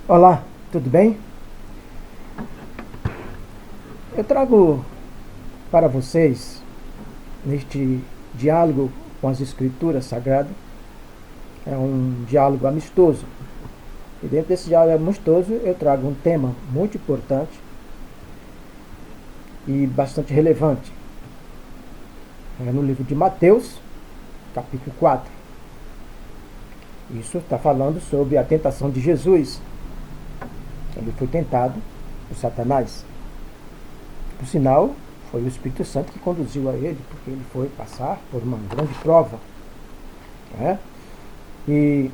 Olá, tudo bem? Eu trago para vocês, neste diálogo com as Escrituras Sagradas, é um diálogo amistoso. E dentro desse diálogo amistoso eu trago um tema muito importante e bastante relevante. É no livro de Mateus, capítulo 4. Isso está falando sobre a tentação de Jesus. Ele foi tentado por Satanás. Por sinal, foi o Espírito Santo que conduziu a ele, porque ele foi passar por uma grande prova. Né? E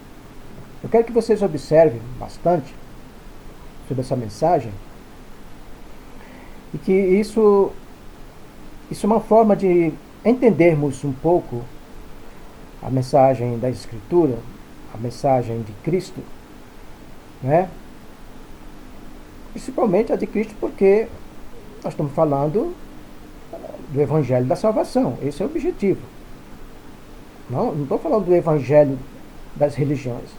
eu quero que vocês observem bastante sobre essa mensagem e que isso é uma forma de entendermos um pouco a mensagem da Escritura, a mensagem de Cristo, né? Principalmente a de Cristo, porque nós estamos falando do Evangelho da Salvação. Esse é o objetivo. Não estou falando do Evangelho das religiões,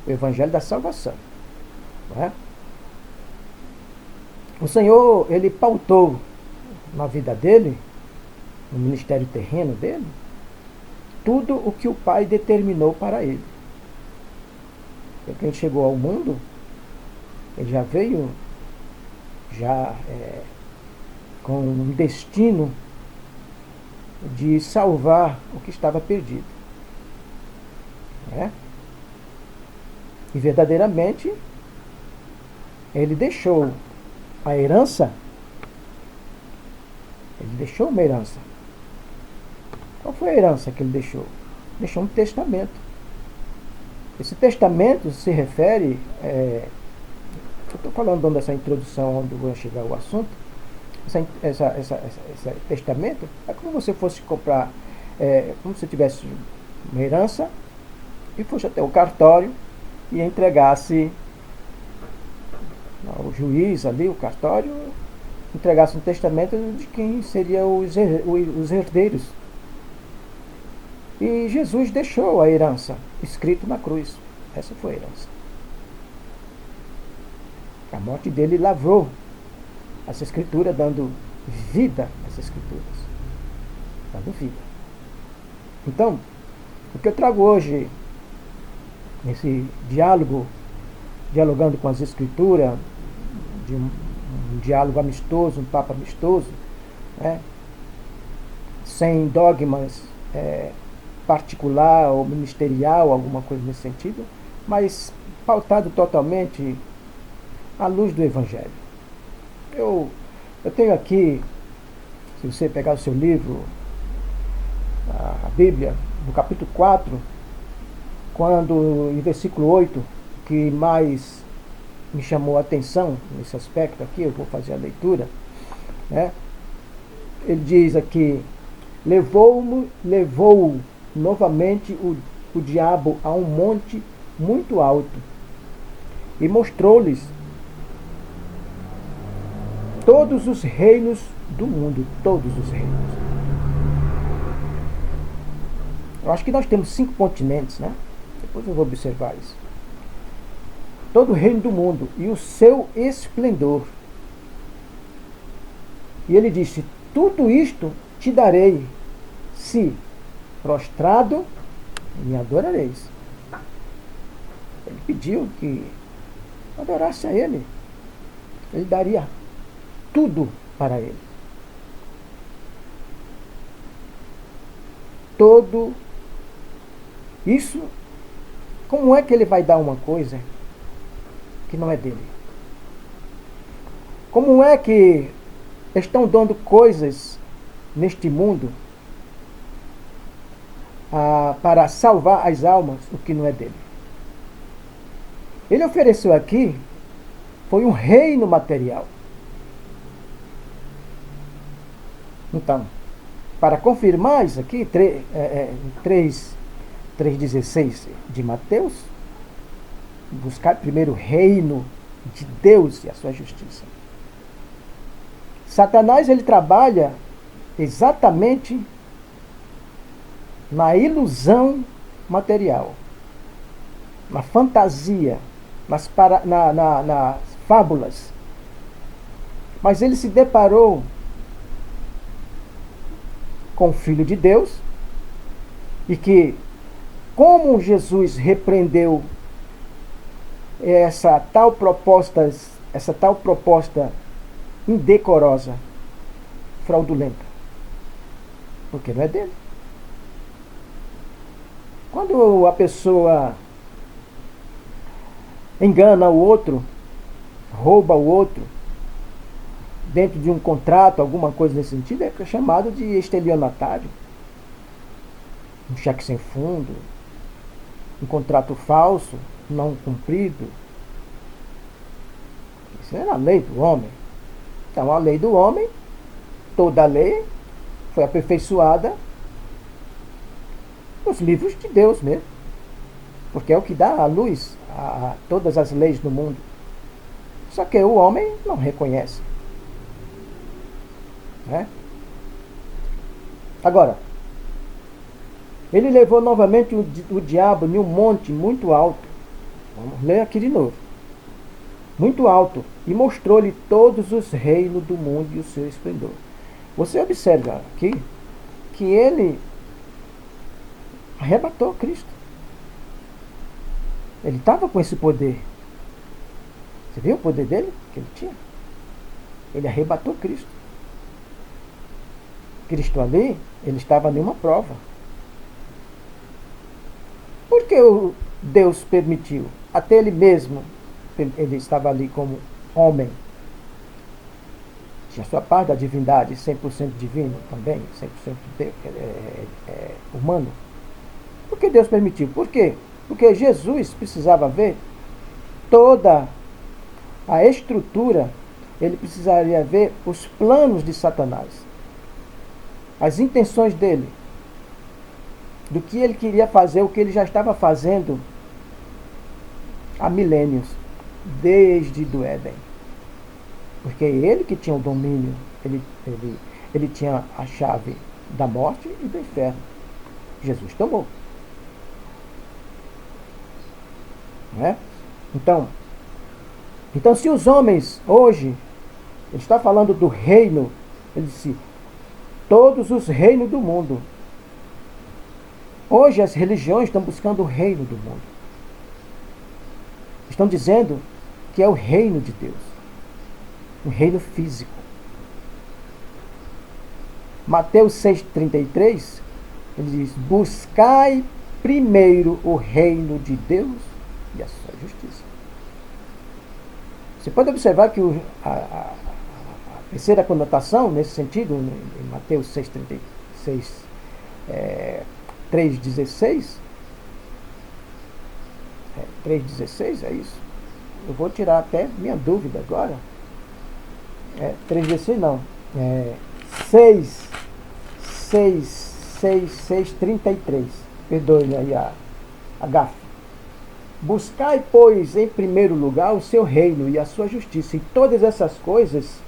o Evangelho da Salvação. Né? O Senhor, ele pautou na vida dele, no ministério terreno dele, tudo o que o Pai determinou para ele. Porque ele chegou ao mundo, ele já veio com um destino de salvar o que estava perdido. Né? E verdadeiramente ele deixou a herança, ele deixou uma herança. Qual foi a herança que ele deixou? Deixou um testamento. Esse testamento se refere, eu estou falando dando essa introdução onde eu vou chegar ao assunto, esse testamento é como se você fosse comprar, como se tivesse uma herança e fosse até o cartório e entregasse ao juiz ali, o cartório, entregasse um testamento de quem seriam os herdeiros. E Jesus deixou a herança escrito na cruz. Essa foi a herança. A morte dele lavrou essa escritura, dando vida a essas escrituras. Dando vida. Então, o que eu trago hoje, nesse dialogando com as escrituras, de um diálogo amistoso, um papo amistoso, né? Sem dogmas particular ou ministerial, alguma coisa nesse sentido, mas pautado totalmente à luz do Evangelho. Eu tenho aqui, se você pegar o seu livro, a Bíblia, no capítulo 4, quando, em versículo 8, que mais me chamou a atenção nesse aspecto aqui, eu vou fazer a leitura, né? Ele diz aqui: levou novamente o diabo a um monte muito alto e mostrou-lhes todos os reinos do mundo, todos os reinos. Eu acho que nós temos 5 continentes, né? Depois eu vou observar isso. Todo o reino do mundo e o seu esplendor. E ele disse: tudo isto te darei, se prostrado me adorareis. Ele pediu que adorasse a ele. Ele daria tudo para ele. Todo isso, como é que ele vai dar uma coisa que não é dele? Como é que estão dando coisas neste mundo para salvar as almas, o que não é dele? Ele ofereceu aqui, foi um reino material. Então, para confirmar isso aqui, 3,16 de Mateus, buscar primeiro o reino de Deus e a sua justiça. Satanás, ele trabalha exatamente na ilusão material, na fantasia nas fábulas. Mas ele se deparou com o Filho de Deus e que, como Jesus repreendeu essa tal proposta indecorosa, fraudulenta, porque não é dele. Quando a pessoa engana o outro, rouba o outro, dentro de um contrato, alguma coisa nesse sentido, é chamado de estelionatário. Um cheque sem fundo, um contrato falso, não cumprido. Isso é a lei do homem. Então, a lei do homem, toda a lei, foi aperfeiçoada nos livros de Deus mesmo. Porque é o que dá a luz a todas as leis do mundo. Só que o homem não reconhece. Né? Agora, ele levou novamente o diabo em um monte muito alto. Vamos ler aqui de novo. Muito alto. E mostrou-lhe todos os reinos do mundo e o seu esplendor. Você observa aqui que ele arrebatou Cristo. Ele estava com esse poder. Você viu o poder dele? Que ele tinha? Ele arrebatou Cristo. Cristo ali, ele estava em uma prova. Por que Deus permitiu? Até ele mesmo, ele estava ali como homem. Tinha sua parte da divindade, 100% divino também, 100% humano. Por que Deus permitiu? Por quê? Porque Jesus precisava ver toda a estrutura, ele precisaria ver os planos de Satanás, as intenções dele, do que ele queria fazer, o que ele já estava fazendo há milênios, desde do Éden. Porque ele que tinha o domínio, ele tinha a chave da morte e do inferno. Jesus tomou. Não é? Então, se os homens hoje, ele está falando do reino, ele disse, todos os reinos do mundo. Hoje as religiões estão buscando o reino do mundo. Estão dizendo que é o reino de Deus. Um reino físico. Mateus 6,33, ele diz, buscai primeiro o reino de Deus e a sua justiça. Você pode observar que a terceira conotação, nesse sentido, em Mateus 6,36, 3,16, 3,16 é isso? Eu vou tirar até minha dúvida agora. 3,16 não. 6,33. Perdoe-me aí a gafe. Buscai, pois, em primeiro lugar o seu reino e a sua justiça, e todas essas coisas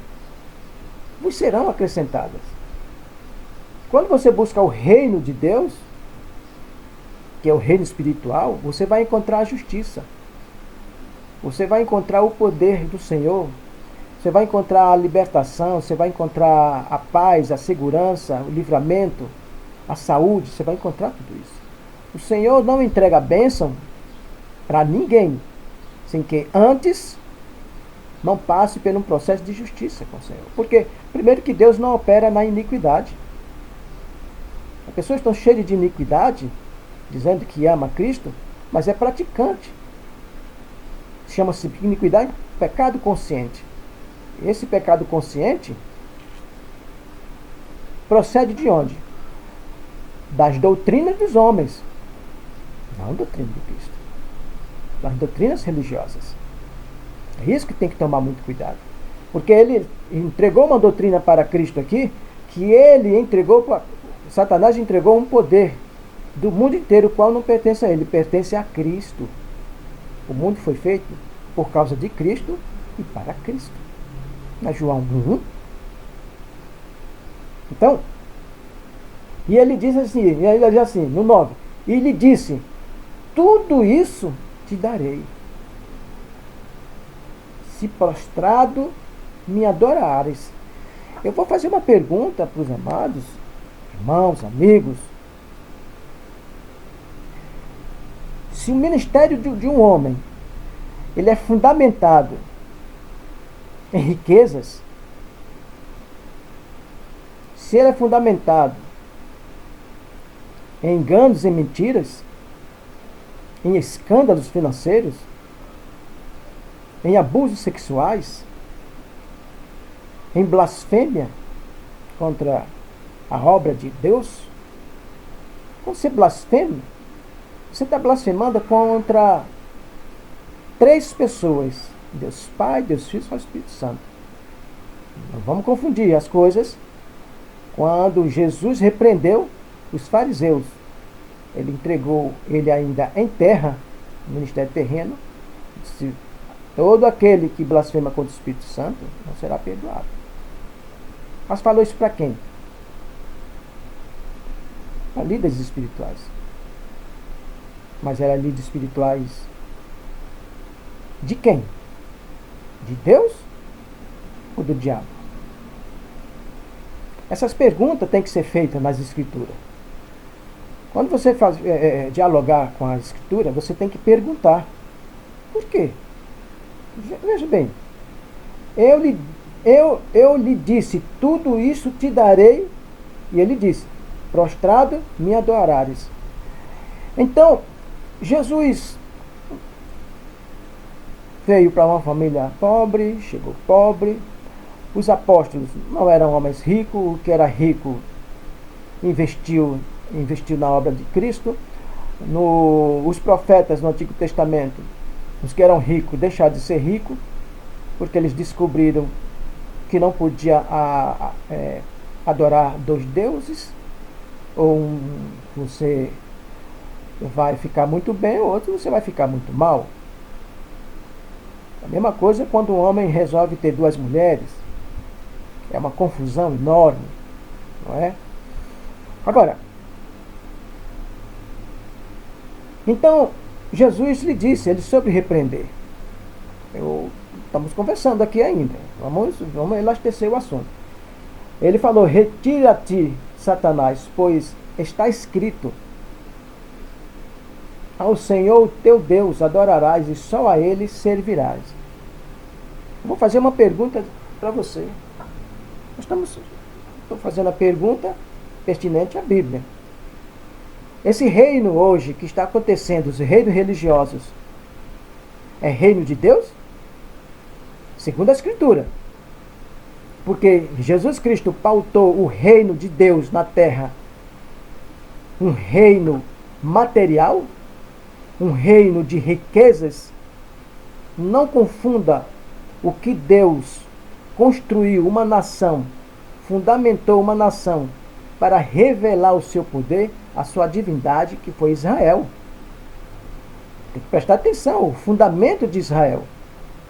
vos serão acrescentadas. Quando você busca o reino de Deus, que é o reino espiritual, você vai encontrar a justiça. Você vai encontrar o poder do Senhor. Você vai encontrar a libertação, você vai encontrar a paz, a segurança, o livramento, a saúde, você vai encontrar tudo isso. O Senhor não entrega a bênção para ninguém, sem que antes não passe por um processo de justiça com o Senhor. Porque, primeiro, que Deus não opera na iniquidade. As pessoas estão cheias de iniquidade, dizendo que ama Cristo, mas é praticante. Chama-se iniquidade pecado consciente. Esse pecado consciente procede de onde? Das doutrinas dos homens, não doutrina de Cristo. Das doutrinas religiosas. É isso que tem que tomar muito cuidado. Porque ele entregou uma doutrina para Cristo aqui, que ele entregou, Satanás entregou um poder do mundo inteiro, o qual não pertence a ele, pertence a Cristo. O mundo foi feito por causa de Cristo e para Cristo. Na João 1. Então, e ele diz assim, no 9, e ele disse, tudo isso te darei, se prostrado me adorares. Eu vou fazer uma pergunta para os amados, irmãos, amigos. Se o ministério de um homem ele é fundamentado em riquezas, se ele é fundamentado em enganos e mentiras, em escândalos financeiros, em abusos sexuais, em blasfêmia contra a obra de Deus, quando você blasfema, você está blasfemando contra 3 pessoas: Deus Pai, Deus Filho e o Espírito Santo. Não vamos confundir as coisas. Quando Jesus repreendeu os fariseus, ele entregou ele ainda em terra, no ministério terreno, disse: todo aquele que blasfema contra o Espírito Santo não será perdoado. Mas falou isso para quem? Para líderes espirituais. Mas eram líderes espirituais de quem? De Deus ou do diabo? Essas perguntas têm que ser feitas nas Escrituras. Quando você faz, dialogar com a Escritura, você tem que perguntar: por quê? Veja bem, eu lhe disse, tudo isso te darei, e ele disse, prostrado me adorares. Então, Jesus veio para uma família pobre, chegou pobre. Os apóstolos não eram homens ricos, o que era rico investiu na obra de Cristo. Os profetas no Antigo Testamento, os que eram ricos deixaram de ser ricos, porque eles descobriram que não podia adorar 2 deuses. Ou você vai ficar muito bem, ou outro você vai ficar muito mal. A mesma coisa quando um homem resolve ter 2 mulheres. É uma confusão enorme, não é? Agora, então, Jesus lhe disse, ele soube repreender. Estamos conversando aqui ainda, vamos elastecer o assunto. Ele falou: retira-te, Satanás, pois está escrito, ao Senhor teu Deus adorarás e só a Ele servirás. Vou fazer uma pergunta para você. Estou fazendo a pergunta pertinente à Bíblia. Esse reino hoje que está acontecendo, os reinos religiosos, é reino de Deus? Segundo a Escritura. Porque Jesus Cristo pautou o reino de Deus na terra, um reino material, um reino de riquezas. Não confunda o que Deus construiu uma nação, fundamentou uma nação para revelar o seu poder, a sua divindade, que foi Israel. Tem que prestar atenção, o fundamento de Israel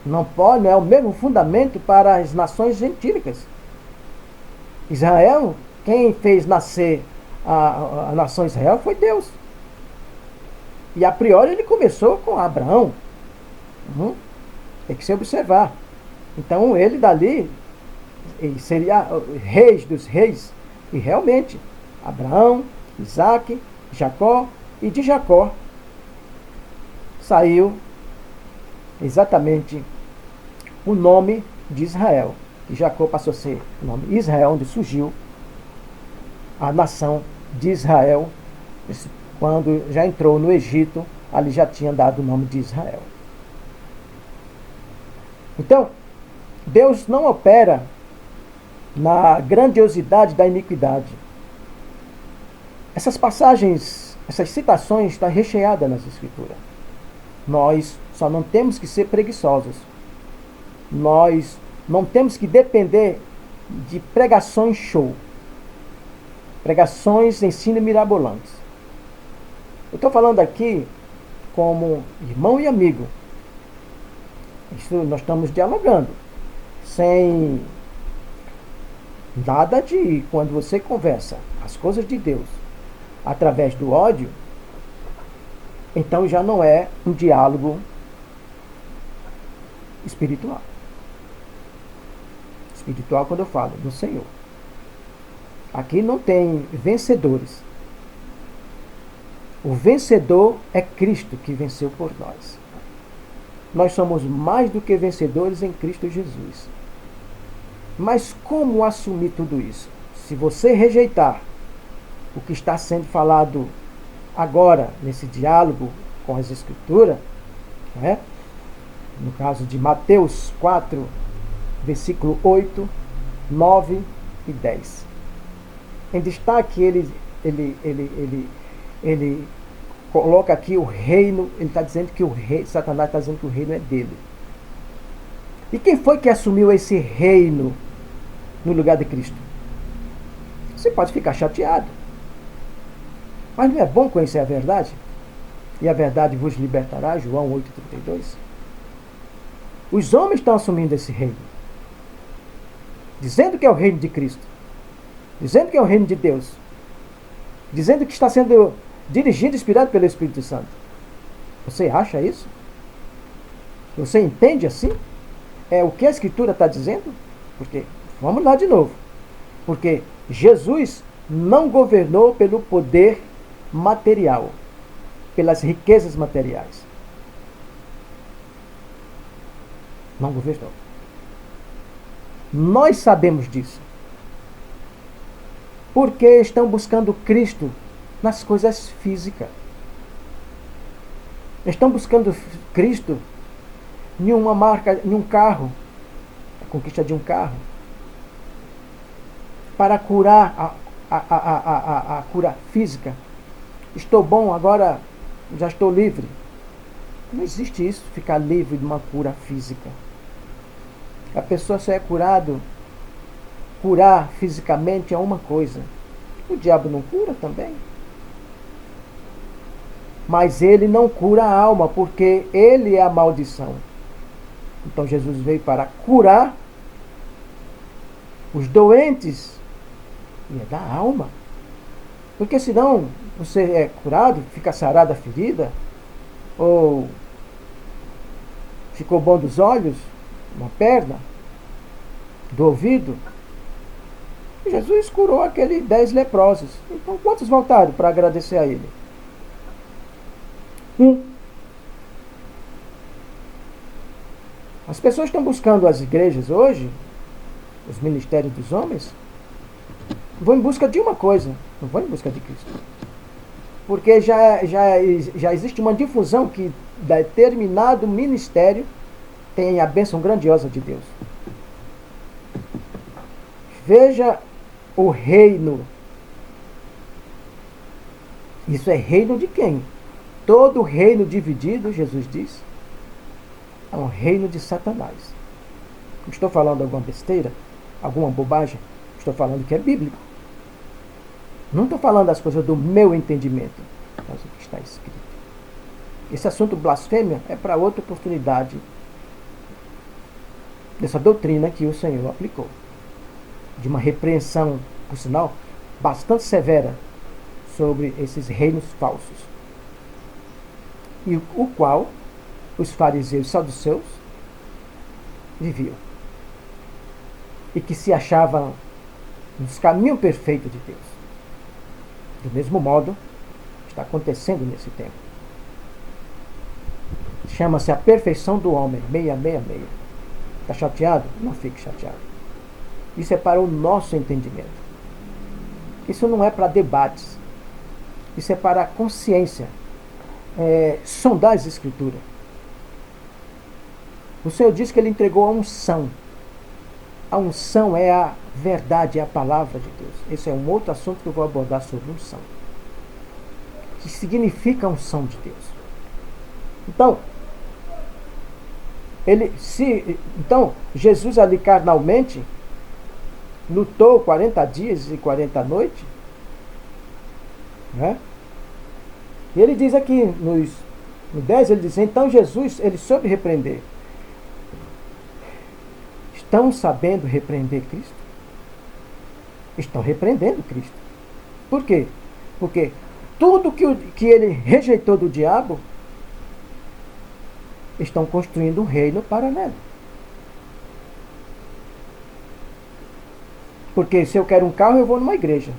não é o mesmo fundamento para as nações gentílicas. Israel, quem fez nascer a nação Israel foi Deus. E a priori ele começou com Abraão. Tem que se observar. Então ele dali ele seria reis dos reis. E realmente, Abraão, Isaac, Jacó, e de Jacó saiu exatamente o nome de Israel. E Jacó passou a ser o nome Israel, onde surgiu a nação de Israel. Quando já entrou no Egito, ali já tinha dado o nome de Israel. Então, Deus não opera na grandiosidade da iniquidade. Essas passagens, essas citações estão recheadas nas Escrituras. Nós só não temos que ser preguiçosos. Nós não temos que depender de pregações show. Pregações ensino mirabolantes. Eu estou falando aqui como irmão e amigo. Isso nós estamos dialogando. Sem nada de quando você conversa as coisas de Deus através do ódio, então já não é um diálogo espiritual. Espiritual quando eu falo, do Senhor. Aqui não tem vencedores. O vencedor é Cristo que venceu por nós. Nós somos mais do que vencedores em Cristo Jesus. Mas como assumir tudo isso? Se você rejeitar o que está sendo falado agora, nesse diálogo com as Escrituras, né? No caso de Mateus 4, versículo 8, 9 e 10. Em destaque, ele coloca aqui o reino, ele está dizendo que Satanás está dizendo que o reino é dele. E quem foi que assumiu esse reino no lugar de Cristo? Você pode ficar chateado. Mas não é bom conhecer a verdade? E a verdade vos libertará, João 8,32. Os homens estão assumindo esse reino, dizendo que é o reino de Cristo, dizendo que é o reino de Deus, dizendo que está sendo dirigido e inspirado pelo Espírito Santo. Você acha isso? Você entende assim? É o que a Escritura está dizendo? Porque, vamos lá de novo, porque Jesus não governou pelo poder material, pelas riquezas materiais. Não governou. Nós sabemos disso. Porque estão buscando Cristo nas coisas físicas. Estão buscando Cristo em uma marca, em um carro, a conquista de um carro, para curar a cura física. Estou bom, agora já estou livre. Não existe isso, ficar livre de uma cura física. A pessoa só é curado. Curar fisicamente é uma coisa. O diabo não cura também. Mas ele não cura a alma, porque ele é a maldição. Então Jesus veio para curar os doentes e é da alma. Porque senão você é curado, fica sarada a ferida, ou ficou bom dos olhos, uma perna, do ouvido. Jesus curou aqueles 10 leprosos. Então quantos voltaram para agradecer a ele? As pessoas estão buscando as igrejas hoje, os ministérios dos homens, vão em busca de uma coisa, não vão em busca de Cristo. Porque já existe uma difusão que determinado ministério tem a bênção grandiosa de Deus. Veja o reino. Isso é reino de quem? Todo reino dividido, Jesus diz, é um reino de Satanás. Estou falando alguma besteira? Alguma bobagem? Estou falando que é bíblico. Não estou falando das coisas do meu entendimento, mas o que está escrito. Esse assunto blasfêmia é para outra oportunidade dessa doutrina que o Senhor aplicou. De uma repreensão, por sinal, bastante severa sobre esses reinos falsos. E o qual os fariseus e saduceus viviam. E que se achavam nos caminhos perfeitos de Deus. Do mesmo modo, está acontecendo nesse tempo. Chama-se a perfeição do homem, 666. Está chateado? Não fique chateado. Isso é para o nosso entendimento. Isso não é para debates. Isso é para a consciência. Sondar as Escrituras. O Senhor disse que Ele entregou a unção. A unção é a verdade, é a palavra de Deus. Esse é um outro assunto que eu vou abordar sobre unção. O que significa a unção de Deus? Então, Jesus ali carnalmente lutou 40 dias e 40 noites. Né? E ele diz aqui, no 10, ele diz, então Jesus, ele soube repreender. Estão sabendo repreender Cristo? Estão repreendendo Cristo. Por quê? Porque tudo que ele rejeitou do diabo, estão construindo um reino paralelo. Porque se eu quero um carro, eu vou numa igreja.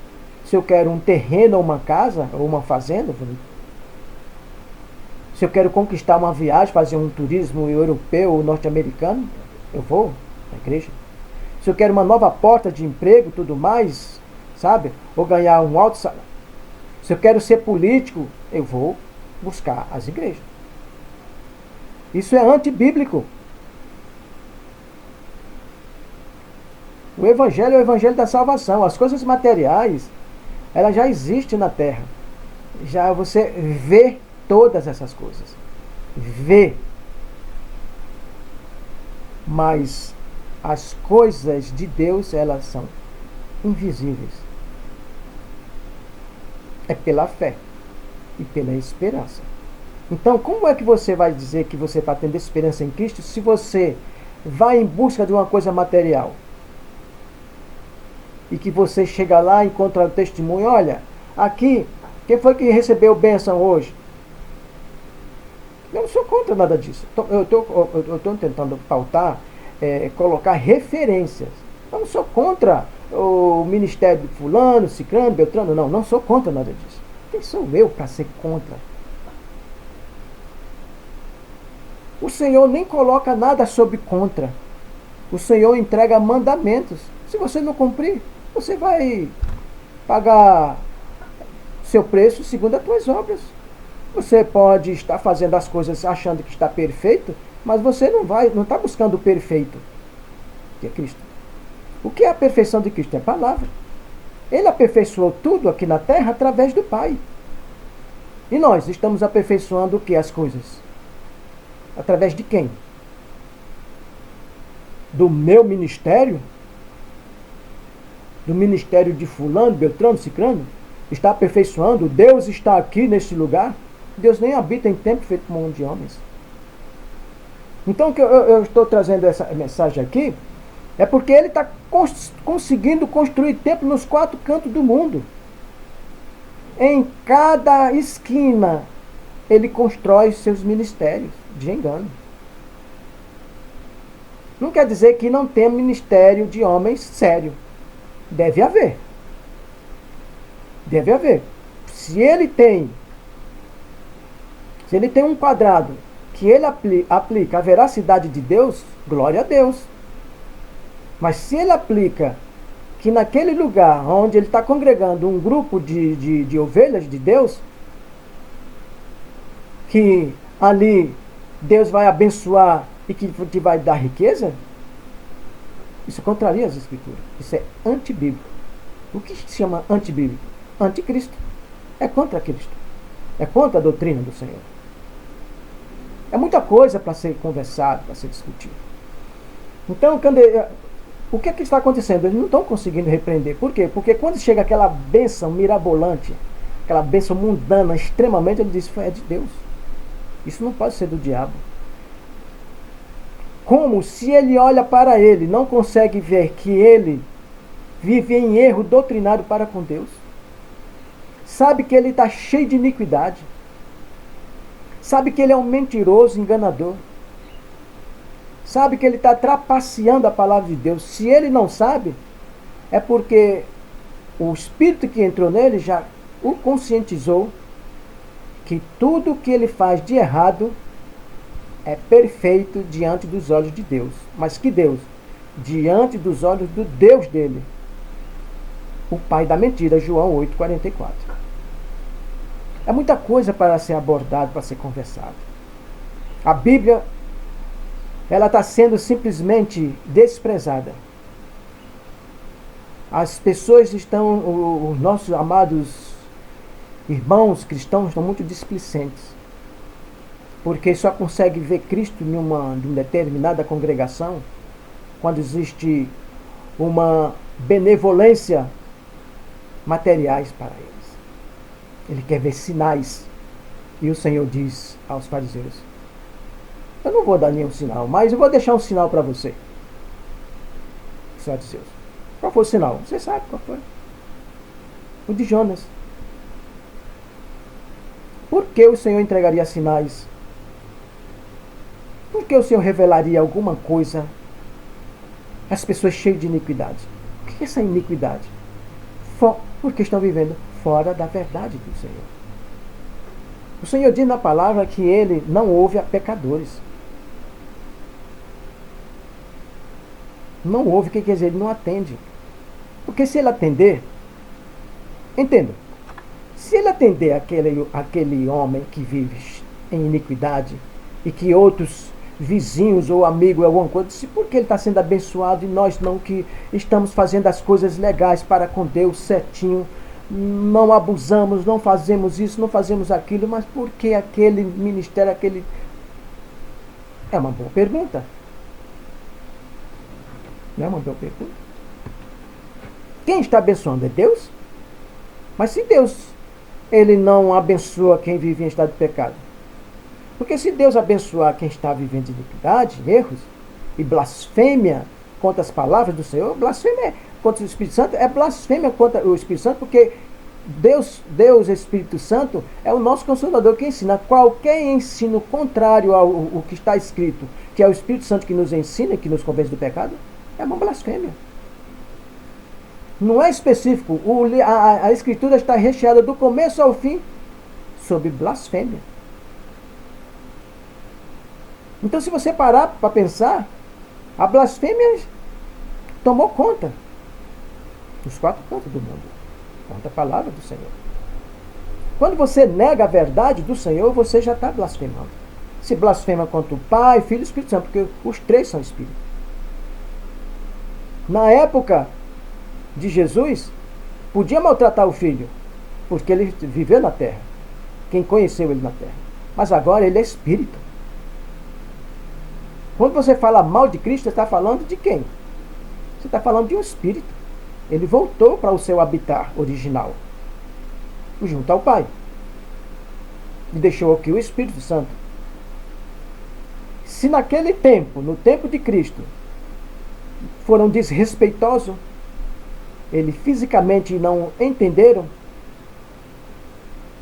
Se eu quero um terreno ou uma casa ou uma fazenda, eu vou. Se eu quero conquistar uma viagem, fazer um turismo europeu ou norte-americano, eu vou na igreja. Se eu quero uma nova porta de emprego, tudo mais, sabe? Ou ganhar um alto salário. Se eu quero ser político, eu vou buscar as igrejas. Isso é antibíblico. O evangelho é o evangelho da salvação. As coisas materiais, elas já existem na terra. Já você vê todas essas coisas. Vê. Mas as coisas de Deus, elas são invisíveis. É pela fé e pela esperança. Então, como é que você vai dizer que você está tendo esperança em Cristo se você vai em busca de uma coisa material? E que você chega lá e encontra o testemunho, olha, aqui, quem foi que recebeu bênção hoje? Eu não sou contra nada disso. Eu estou tentando pautar, colocar referências. Eu não sou contra o ministério de fulano, ciclano, beltrano, não sou contra nada disso. Quem sou eu para ser contra? O Senhor nem coloca nada sobre contra. O Senhor entrega mandamentos. Se você não cumprir, você vai pagar seu preço segundo as tuas obras. Você pode estar fazendo as coisas achando que está perfeito, mas você não está buscando o perfeito, que é Cristo. O que é a perfeição de Cristo? É a palavra. Ele aperfeiçoou tudo aqui na terra através do Pai. E nós estamos aperfeiçoando o que? As coisas? Através de quem? Do meu ministério? Do ministério de fulano, beltrano, ciclano? Está aperfeiçoando? Deus está aqui nesse lugar? Deus nem habita em templo feito por mão de homens. Então, que eu estou trazendo essa mensagem aqui, é porque ele está conseguindo construir templo nos 4 cantos do mundo. Em cada esquina, ele constrói seus ministérios de engano. Não quer dizer que não tem ministério de homens sério. Deve haver. Deve haver. Se ele tem um quadrado que ele aplica a veracidade de Deus, glória a Deus. Mas se ele aplica que naquele lugar onde ele está congregando um grupo de ovelhas de Deus, que ali Deus vai abençoar e que vai dar riqueza, isso contraria as Escrituras. Isso é antibíblico. O que se chama antibíblico? Anticristo. É contra Cristo. É contra a doutrina do Senhor. É muita coisa para ser conversado, para ser discutido. Então, o que está acontecendo? Eles não estão conseguindo repreender. Por quê? Porque quando chega aquela bênção mirabolante, aquela bênção mundana, extremamente, ele diz, é de Deus. Isso não pode ser do diabo. Como se ele olha para ele, não consegue ver que ele vive em erro doutrinário para com Deus. Sabe que ele está cheio de iniquidade. Sabe que ele é um mentiroso, enganador. Sabe que ele está trapaceando a palavra de Deus. Se ele não sabe, é porque o Espírito que entrou nele já o conscientizou que tudo que ele faz de errado é perfeito diante dos olhos de Deus. Mas que Deus? Diante dos olhos do Deus dele. O pai da mentira, João 8,44. É muita coisa para ser abordado, para ser conversado. A Bíblia, ela está sendo simplesmente desprezada. As pessoas estão, os nossos amados irmãos cristãos estão muito displicentes. Porque só consegue ver Cristo em uma determinada congregação quando existe uma benevolência materiais para eles. Ele quer ver sinais. E o Senhor diz aos fariseus, eu não vou dar nenhum sinal, mas eu vou deixar um sinal para você. Os fariseus, qual foi o sinal? Você sabe qual foi? O de Jonas. Por que o Senhor entregaria sinais? Por que o Senhor revelaria alguma coisa às pessoas cheias de iniquidade? essa iniquidade? Porque estão vivendo fora da verdade do Senhor. O Senhor diz na palavra que Ele não ouve a pecadores. Não ouve, o que quer dizer? Ele não atende. Porque se Ele atender, entenda, se Ele atender aquele homem que vive em iniquidade e que outros vizinhos ou amigos, alguma coisa, porque ele está sendo abençoado e nós não, que estamos fazendo as coisas legais para com Deus certinho, não abusamos, não fazemos isso, não fazemos aquilo, mas por que aquele ministério, aquele... É uma boa pergunta. Não é uma boa pergunta? Quem está abençoando é Deus? Mas se Deus, Ele não abençoa quem vive em estado de pecado, porque se Deus abençoar quem está vivendo de iniquidade, erros e blasfêmia contra as palavras do Senhor, blasfêmia contra o Espírito Santo, é blasfêmia contra o Espírito Santo, porque Deus, Espírito Santo, é o nosso Consolador que ensina. Qualquer ensino contrário ao que está escrito, que é o Espírito Santo que nos ensina, que nos convence do pecado, é uma blasfêmia. Não é específico. A Escritura está recheada do começo ao fim sobre blasfêmia. Então, se você parar para pensar, a blasfêmia tomou conta dos 4 cantos do mundo, contra a palavra do Senhor. Quando você nega a verdade do Senhor, você já está blasfemando. Se blasfema contra o Pai, Filho e Espírito Santo, porque os 3 são Espírito. Na época de Jesus, podia maltratar o Filho, porque ele viveu na terra. Quem conheceu ele na terra. Mas agora ele é Espírito. Quando você fala mal de Cristo, você está falando de quem? Você está falando de um Espírito. Ele voltou para o seu habitat original, junto ao Pai. E deixou aqui o Espírito Santo. Se naquele tempo, no tempo de Cristo, foram desrespeitosos, eles fisicamente não entenderam,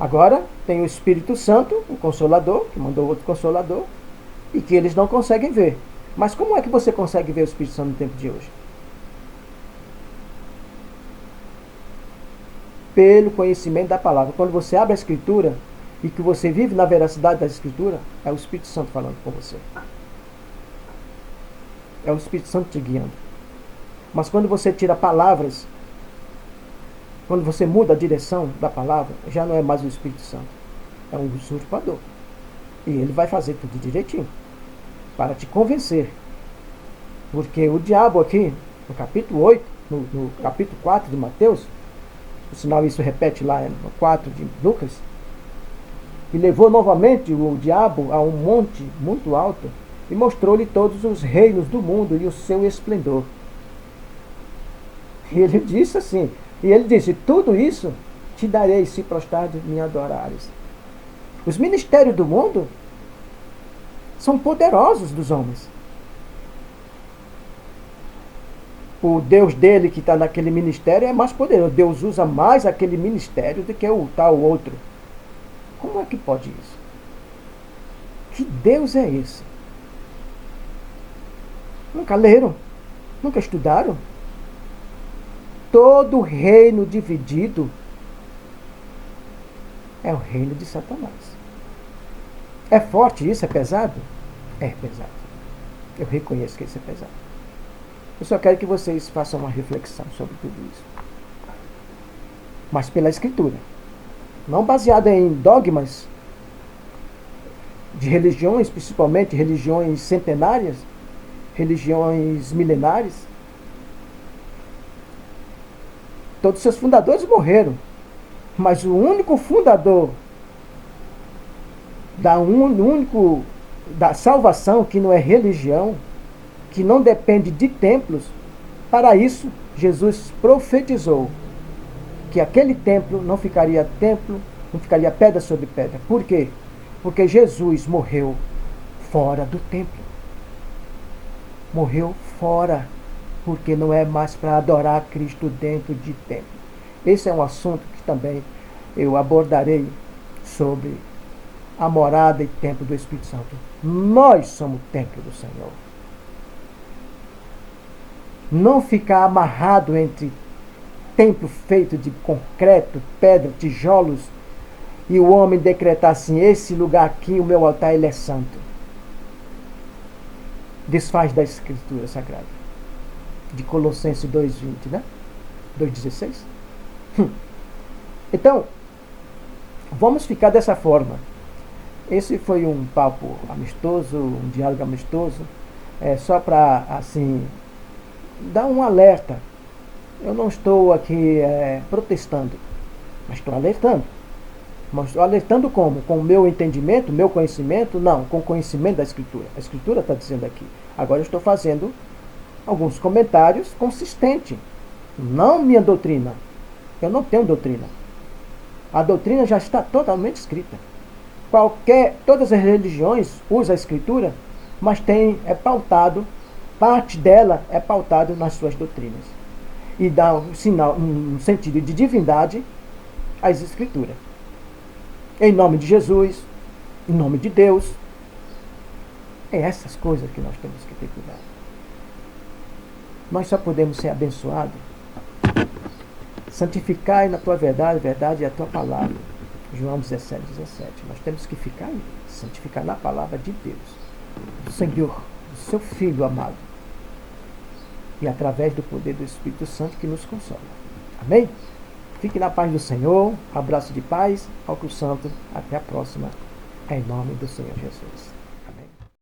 agora tem o Espírito Santo, o Consolador, que mandou outro Consolador, e que eles não conseguem ver. Mas como é que você consegue ver o Espírito Santo no tempo de hoje? Pelo conhecimento da palavra. Quando você abre a Escritura e que você vive na veracidade da Escritura, é o Espírito Santo falando com você. É o Espírito Santo te guiando. Mas quando você tira palavras, quando você muda a direção da palavra, já não é mais o Espírito Santo. É um usurpador. E ele vai fazer tudo direitinho para te convencer. Porque o diabo aqui, no capítulo 8, no capítulo 4 de Mateus, por sinal isso repete lá no 4 de Lucas, e levou novamente o diabo a um monte muito alto e mostrou-lhe todos os reinos do mundo e o seu esplendor. E ele disse assim, tudo isso te darei se prostrares me adorares. Os ministérios do mundo são poderosos dos homens. O Deus dele que está naquele ministério é mais poderoso. Deus usa mais aquele ministério do que o tal outro. Como é que pode isso? Que Deus é esse? Nunca leram? Nunca estudaram? Todo reino dividido é o reino de Satanás. É forte isso? É pesado? É pesado. Eu reconheço que isso é pesado. Eu só quero que vocês façam uma reflexão sobre tudo isso. Mas pela Escritura. Não baseada em dogmas de religiões, principalmente religiões centenárias, religiões milenares. Todos os seus fundadores morreram. Mas o único fundador da salvação, que não é religião, que não depende de templos, para isso Jesus profetizou que aquele templo, não ficaria pedra sobre pedra. Por quê? Porque Jesus morreu fora do templo. Morreu fora, porque não é mais para adorar Cristo dentro de templo. Esse é um assunto que também eu abordarei sobre a morada e templo do Espírito Santo. Nós somos o templo do Senhor. Não ficar amarrado entre templo feito de concreto, pedra, tijolos, e o homem decretar assim: esse lugar aqui, o meu altar, ele é santo. Desfaz da Escritura Sagrada. De Colossenses 2:20, né? 2:16. Então, vamos ficar dessa forma. Esse foi um papo amistoso, um diálogo amistoso, só para, assim, dar um alerta. Eu não estou aqui protestando, mas estou alertando. Mas estou alertando como? Com o meu entendimento, meu conhecimento? Não, com o conhecimento da Escritura. A Escritura está dizendo aqui. Agora eu estou fazendo alguns comentários consistentes. Não minha doutrina. Eu não tenho doutrina. A doutrina já está totalmente escrita. Todas as religiões usam a Escritura, mas parte dela é pautado nas suas doutrinas. E dá um sinal, um sentido de divindade às Escrituras. Em nome de Jesus, em nome de Deus. É essas coisas que nós temos que ter cuidado. Nós só podemos ser abençoados. Santificai na tua verdade, verdade é a tua palavra. João 17:17. Nós temos que ficar aí, santificar na palavra de Deus, do Senhor, do seu Filho amado. E através do poder do Espírito Santo que nos consola. Amém? Fique na paz do Senhor. Abraço de paz. Álcool Santo. Até a próxima. Em nome do Senhor Jesus.